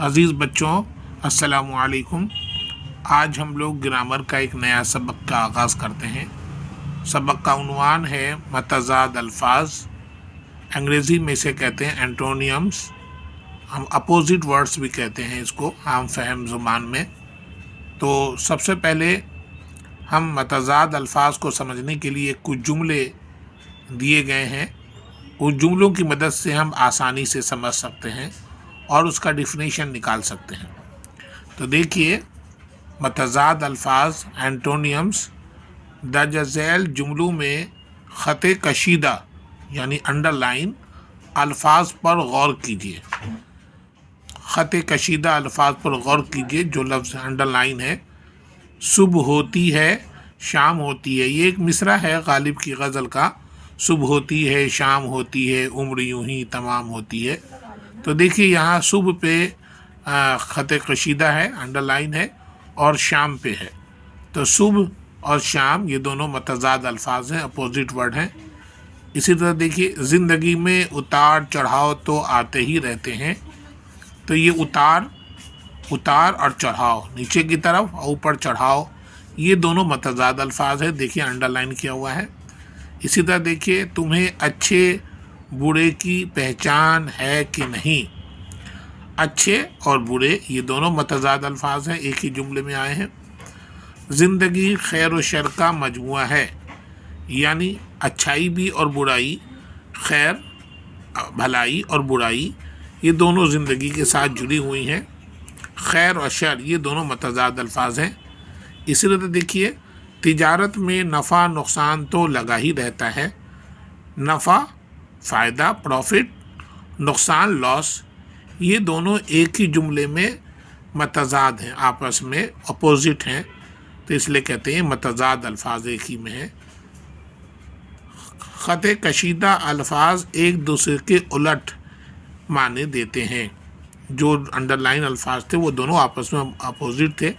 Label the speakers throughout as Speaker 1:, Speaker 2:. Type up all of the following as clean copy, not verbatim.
Speaker 1: عزیز بچوں، السلام علیکم۔ آج ہم لوگ گرامر کا ایک نیا سبق کا آغاز کرتے ہیں۔ سبق کا عنوان ہے متضاد الفاظ، انگریزی میں اسے کہتے ہیں اینٹونیمز، ہم اپوزٹ ورڈز بھی کہتے ہیں اس کو عام فہم زبان میں۔ تو سب سے پہلے ہم متضاد الفاظ کو سمجھنے کے لیے کچھ جملے دیے گئے ہیں، ان جملوں کی مدد سے ہم آسانی سے سمجھ سکتے ہیں اور اس کا ڈیفینیشن نکال سکتے ہیں۔ تو دیکھیے، متضاد الفاظ اینٹونیمز، درج ذیل جملوں میں خط کشیدہ یعنی انڈر لائن الفاظ پر غور کیجیے۔ خط کشیدہ الفاظ پر غور کیجیے جو لفظ انڈر لائن ہے۔ صبح ہوتی ہے، شام ہوتی ہے، یہ ایک مصرع ہے غالب کی غزل کا۔ صبح ہوتی ہے، شام ہوتی ہے، عمر یوں ہی تمام ہوتی ہے۔ تو دیکھیے یہاں صبح پہ خط کشیدہ ہے، انڈر لائن ہے، اور شام پہ ہے۔ تو صبح اور شام یہ دونوں متضاد الفاظ ہیں، اپوزٹ ورڈ ہیں۔ اسی طرح دیکھیے، زندگی میں اتار چڑھاؤ تو آتے ہی رہتے ہیں۔ تو یہ اتار اور چڑھاؤ، نیچے کی طرف اور اوپر چڑھاؤ، یہ دونوں متضاد الفاظ ہیں۔ دیکھیے انڈر لائن کیا ہوا ہے۔ اسی طرح دیکھیے، تمہیں اچھے برے کی پہچان ہے کہ نہیں۔ اچھے اور برے یہ دونوں متضاد الفاظ ہیں، ایک ہی جملے میں آئے ہیں۔ زندگی خیر و شر کا مجموعہ ہے، یعنی اچھائی بھی اور برائی، خیر بھلائی اور برائی یہ دونوں زندگی کے ساتھ جڑی ہوئی ہیں۔ خیر اور شر یہ دونوں متضاد الفاظ ہیں۔ اسی طرح دیکھیے، تجارت میں نفع نقصان تو لگا ہی رہتا ہے۔ نفع فائدہ پروفٹ، نقصان لاس، یہ دونوں ایک ہی جملے میں متضاد ہیں، آپس میں اپوزٹ ہیں، تو اس لیے کہتے ہیں متضاد الفاظ ایک ہی میں ہیں۔ خط کشیدہ الفاظ ایک دوسرے کے الٹ معنی دیتے ہیں۔ جو انڈر لائن الفاظ تھے وہ دونوں آپس میں اپوزٹ تھے۔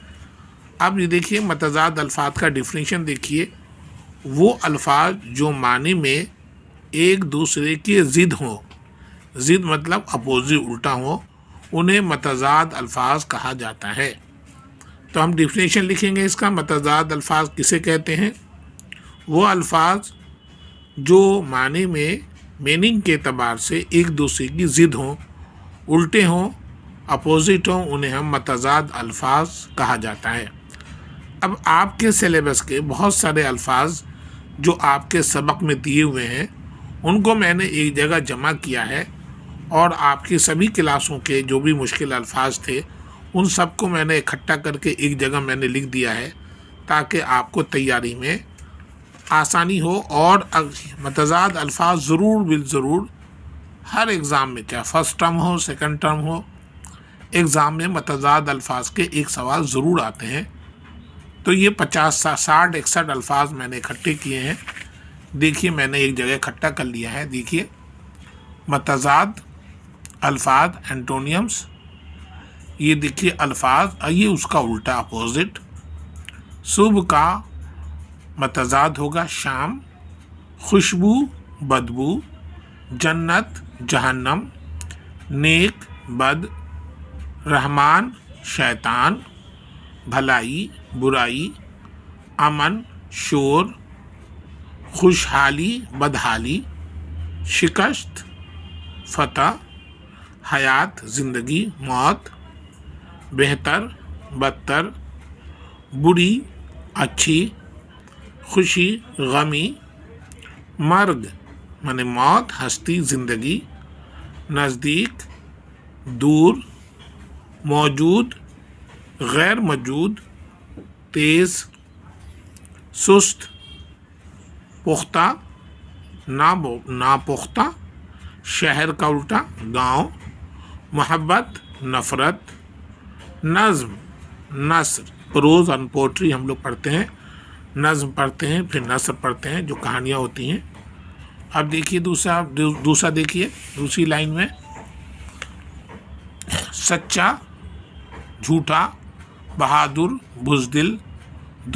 Speaker 1: اب یہ دیکھیے، متضاد الفاظ کا ڈیفینیشن دیکھیے، وہ الفاظ جو معنی میں ایک دوسرے کی ضد ہوں، ضد مطلب اپوزٹ الٹا ہوں، انہیں متضاد الفاظ کہا جاتا ہے۔ تو ہم ڈیفینیشن لکھیں گے اس کا۔ متضاد الفاظ کسے کہتے ہیں؟ وہ الفاظ جو معنی میں میننگ کے اعتبار سے ایک دوسرے کی ضد ہوں، الٹے ہوں، اپوزٹ ہوں، انہیں ہم متضاد الفاظ کہا جاتا ہے۔ اب آپ کے سلیبس کے بہت سارے الفاظ جو آپ کے سبق میں دیے ہوئے ہیں، ان کو میں نے ایک جگہ جمع کیا ہے، اور آپ کی سبھی کلاسوں کے جو بھی مشکل الفاظ تھے ان سب کو میں نے اکٹھا کر کے ایک جگہ میں نے لکھ دیا ہے، تاکہ آپ کو تیاری میں آسانی ہو۔ اور متضاد الفاظ ضرور بالضرور ہر ایگزام میں، چاہے فرسٹ ٹرم ہو سیکنڈ ٹرم ہو، ایگزام میں متضاد الفاظ کے ایک سوال ضرور آتے ہیں۔ تو یہ 50 60 61 الفاظ میں نے اکٹھے کیے ہیں۔ دیکھیے میں نے ایک جگہ اکٹھا کر لیا ہے۔ دیکھیے، متضاد الفاظ اینٹونیمز، یہ دیکھیے الفاظ، یہ اس کا الٹا اپوزٹ۔ صبح کا متضاد ہوگا شام، خوشبو بدبو، جنت جہنم، نیک بد، رحمان شیطان، بھلائی برائی، امن شور، خوشحالی بدحالی، شکست فتح، حیات زندگی موت، بہتر بدتر، بری اچھی، خوشی غمی، مرگ یعنی موت ہستی زندگی، نزدیک دور، موجود غیر موجود، تیز سست، پختہ ناپختہ، شہر کا الٹا گاؤں، محبت نفرت، نظم نثر، پروز اور پوٹری ہم لوگ پڑھتے ہیں، نظم پڑھتے ہیں، پھر نثر پڑھتے ہیں جو کہانیاں ہوتی ہیں۔ اب دیکھیے دوسرا دیکھیے، دوسری لائن میں سچا جھوٹا، بہادر بزدل،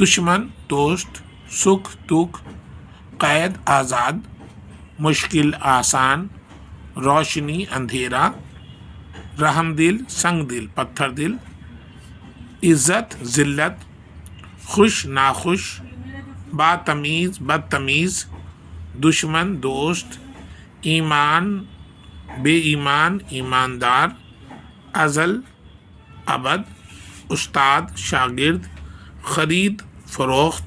Speaker 1: دشمن دوست، سکھ دکھ، قید آزاد، مشکل آسان، روشنی اندھیرا، رحم دل سنگ دل پتھر دل، عزت ذلت، خوش ناخوش، باتمیز بدتمیز، دشمن دوست، ایمان بے ایمان ایماندار، ازل ابد، استاد شاگرد، خرید فروخت،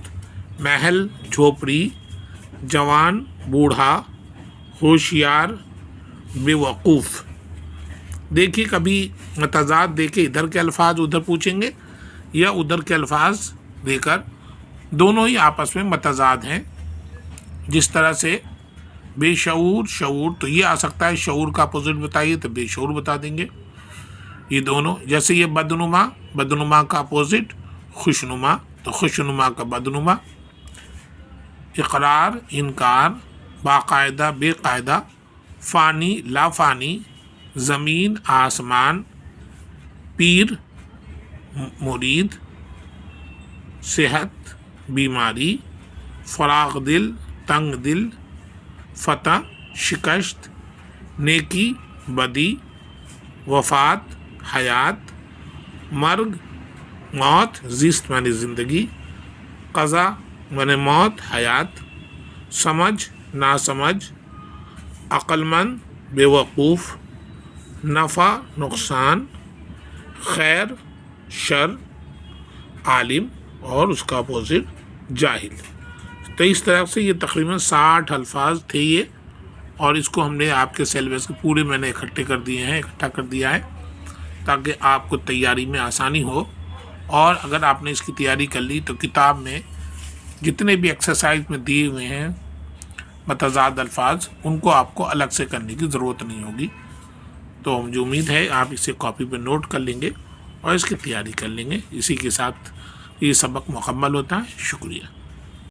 Speaker 1: محل جھوپڑی، جوان بوڑھا، ہوشیار بے وقوف۔ دیکھیے کبھی متضاد دے کے ادھر کے الفاظ ادھر پوچھیں گے، یا ادھر کے الفاظ دے کر، دونوں ہی آپس میں متضاد ہیں۔ جس طرح سے بے شعور شعور، تو یہ آ سکتا ہے شعور کا اپوزٹ بتائیے تو بے شعور بتا دیں گے، یہ دونوں۔ جیسے یہ بدنما، بدنما کا اپوزٹ خوشنما، تو خوشنما کا بدنما۔ اقرار انکار، باقاعدہ بے قاعدہ، فانی لا فانی، زمین آسمان، پیر مرید، صحت بیماری، فراغ دل تنگ دل، فتح شکست، نیکی بدی، وفات حیات، مرگ موت زیست معنی زندگی، قضا معنی موت حیات، سمجھ ناسمجھ، عقل مند بے وقوف، نفع نقصان، خیر شر، عالم اور اس کا اپوزٹ جاہل۔ تو اس طرح سے یہ تقریباً 60 الفاظ تھے یہ، اور اس کو ہم نے آپ کے سیلیبس کے پورے میں نے اکٹھا کر دیا ہے تاکہ آپ کو تیاری میں آسانی ہو۔ اور اگر آپ نے اس کی تیاری کر لی تو کتاب میں جتنے بھی ایکسرسائز میں دیے ہوئے ہیں متضاد الفاظ، ان کو آپ کو الگ سے کرنے کی ضرورت نہیں ہوگی۔ تو مجھے امید ہے آپ اسے کاپی پہ نوٹ کر لیں گے اور اس کی تیاری کر لیں گے۔ اسی کے ساتھ یہ سبق مکمل ہوتا ہے۔ شکریہ۔